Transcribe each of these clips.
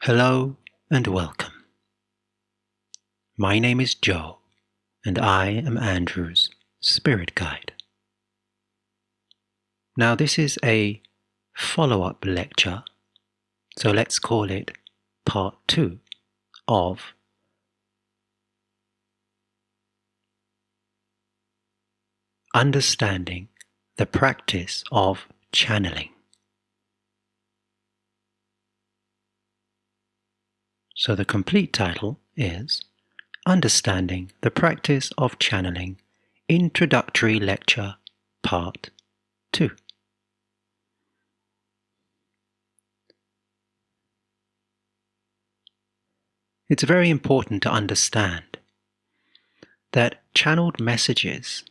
Hello and welcome. My name is Joe, and I am Andrew's spirit guide. Now, this is a follow-up lecture, so let's call it part 2 of understanding the practice of channeling. So the complete title is Understanding the Practice of Channeling, Introductory Lecture, Part 2. It's very important to understand that channeled messages,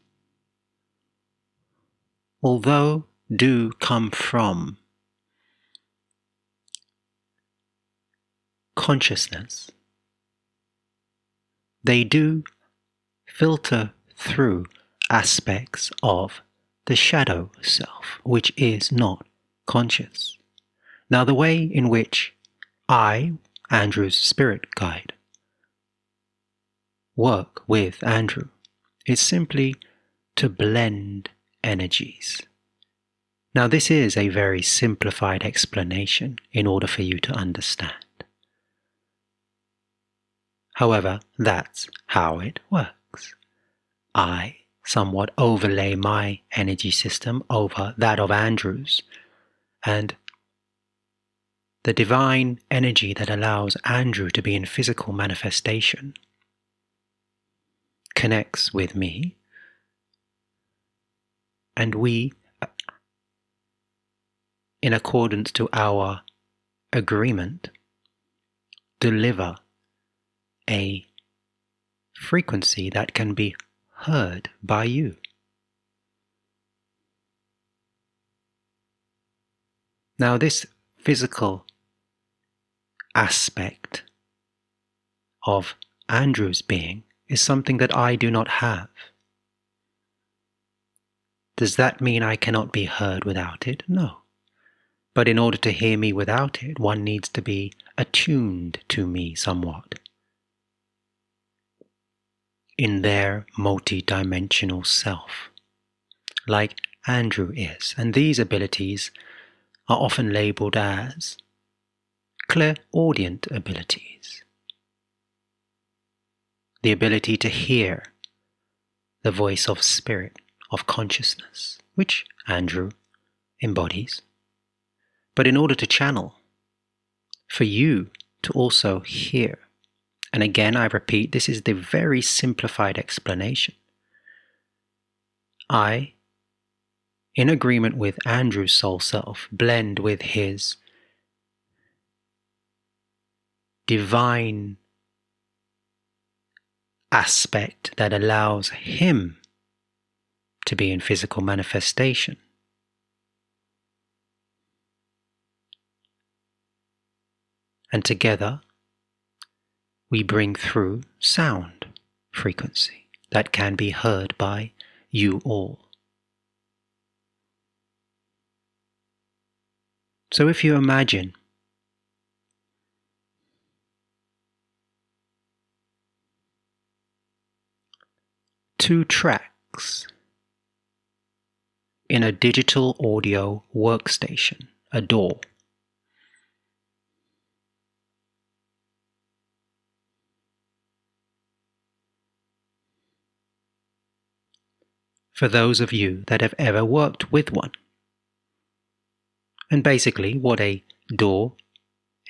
although do come from consciousness, they do filter through aspects of the shadow self, which is not conscious. Now, the way in which I, Andrew's spirit guide, work with Andrew is simply to blend energies. Now, this is a very simplified explanation in order for you to understand. However, that's how it works. I somewhat overlay my energy system over that of Andrew's, and the divine energy that allows Andrew to be in physical manifestation connects with me, and we, in accordance to our agreement, deliver a frequency that can be heard by you. Now, this physical aspect of Andrew's being is something that I do not have. Does that mean I cannot be heard without it? No. But in order to hear me without it, one needs to be attuned to me somewhat in their multidimensional self, like Andrew is. And these abilities are often labeled as clairaudient abilities. The ability to hear the voice of spirit, of consciousness, which Andrew embodies. But in order to channel, for you to also hear, and again I repeat, this is the very simplified explanation. I, in agreement with Andrew's soul self, blend with his divine aspect that allows him to be in physical manifestation. And together, we bring through sound frequency that can be heard by you all. So if you imagine two tracks in a digital audio workstation, a DAW. For those of you that have ever worked with one. And basically what a DAW,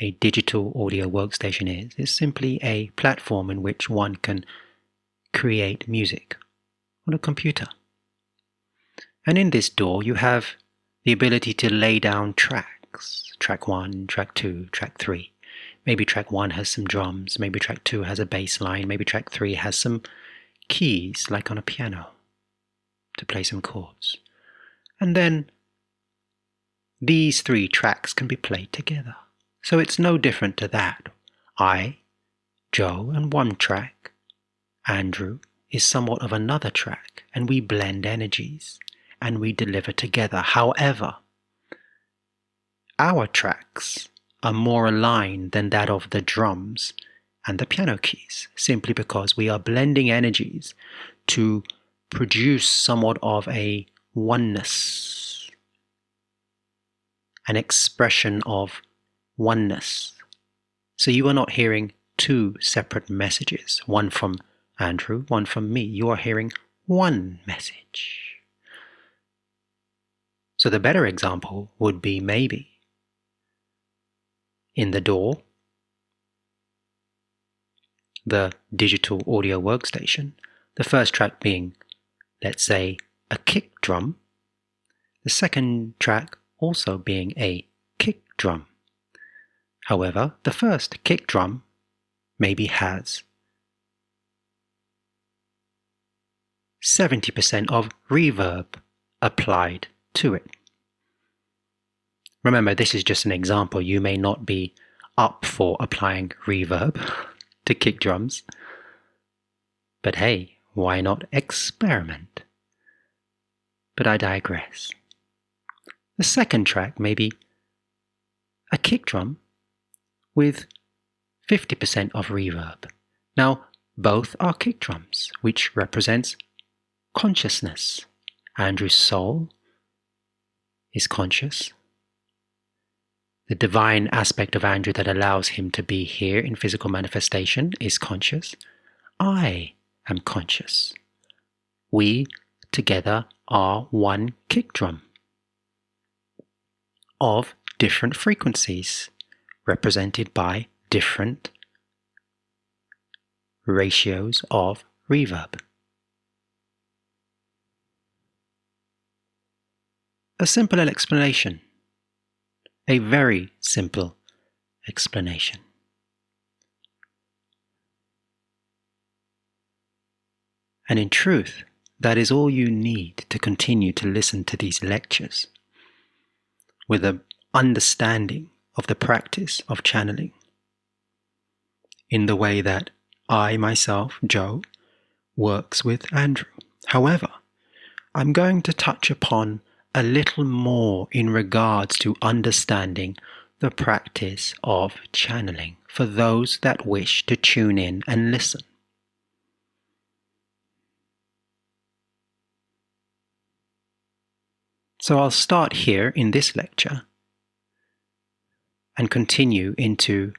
a digital audio workstation is simply a platform in which one can create music on a computer. And in this DAW you have the ability to lay down tracks, track 1, track 2, track 3. Maybe track 1 has some drums, maybe track 2 has a bass line, maybe track 3 has some keys like on a piano to play some chords. And then these 3 tracks can be played together. So it's no different to that. I, Joe, and one track, Andrew, is somewhat of another track, and we blend energies and we deliver together. However, our tracks are more aligned than that of the drums and the piano keys, simply because we are blending energies to produce somewhat of a oneness, an expression of oneness. So you are not hearing two separate messages, one from Andrew, one from me. You are hearing one message. So the better example would be maybe in the DAW, the digital audio workstation, the first track being, let's say, a kick drum, the second track also being a kick drum. However, the first kick drum maybe has 70% of reverb applied to it. Remember, this is just an example. You may not be up for applying reverb to kick drums, but hey, why not experiment? But I digress. The second track may be a kick drum with 50% of reverb. Now, both are kick drums, which represents consciousness. Andrew's soul is conscious. The divine aspect of Andrew that allows him to be here in physical manifestation is conscious. I am conscious. We together are one kick drum of different frequencies, represented by different ratios of reverb. A simple explanation. A very simple explanation. And in truth, that is all you need to continue to listen to these lectures with an understanding of the practice of channeling in the way that I myself, Joe, works with Andrew. However, I'm going to touch upon a little more in regards to understanding the practice of channeling for those that wish to tune in and listen. So I'll start here in this lecture and continue into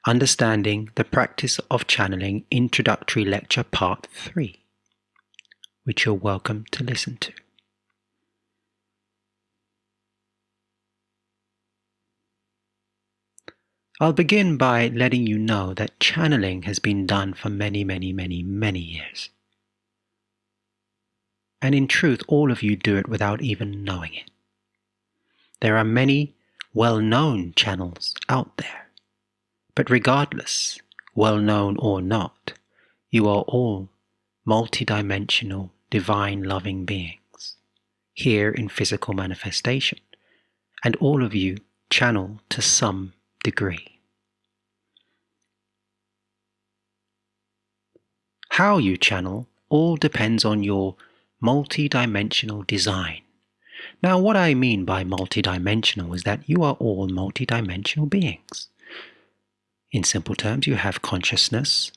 understanding the practice of channeling Introductory Lecture Part 3, which you're welcome to listen to. I'll begin by letting you know that channeling has been done for many years. And in truth, all of you do it without even knowing it. There are many well-known channels out there. But regardless, well-known or not, you are all multidimensional, divine loving beings, here in physical manifestation. And all of you channel to some degree. How you channel all depends on your multidimensional design. Now, what I mean by multidimensional is that you are all multidimensional beings. In simple terms, you have consciousness,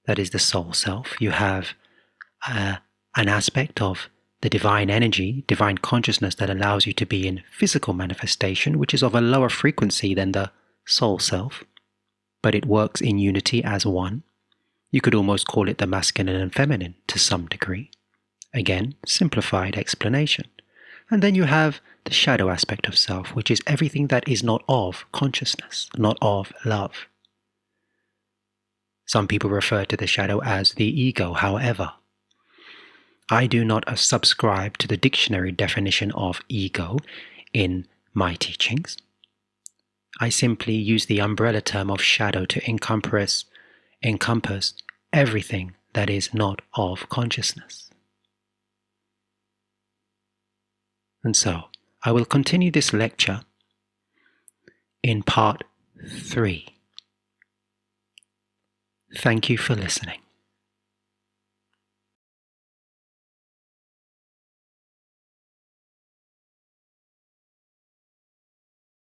that is the soul self. You have an aspect of the divine energy, divine consciousness that allows you to be in physical manifestation, which is of a lower frequency than the soul self, but it works in unity as one. You could almost call it the masculine and feminine to some degree. Again, simplified explanation. And then you have the shadow aspect of self, which is everything that is not of consciousness, not of love. Some people refer to the shadow as the ego. However, I do not subscribe to the dictionary definition of ego in my teachings. I simply use the umbrella term of shadow to encompass everything that is not of consciousness. And so, I will continue this lecture in part 3. Thank you for listening.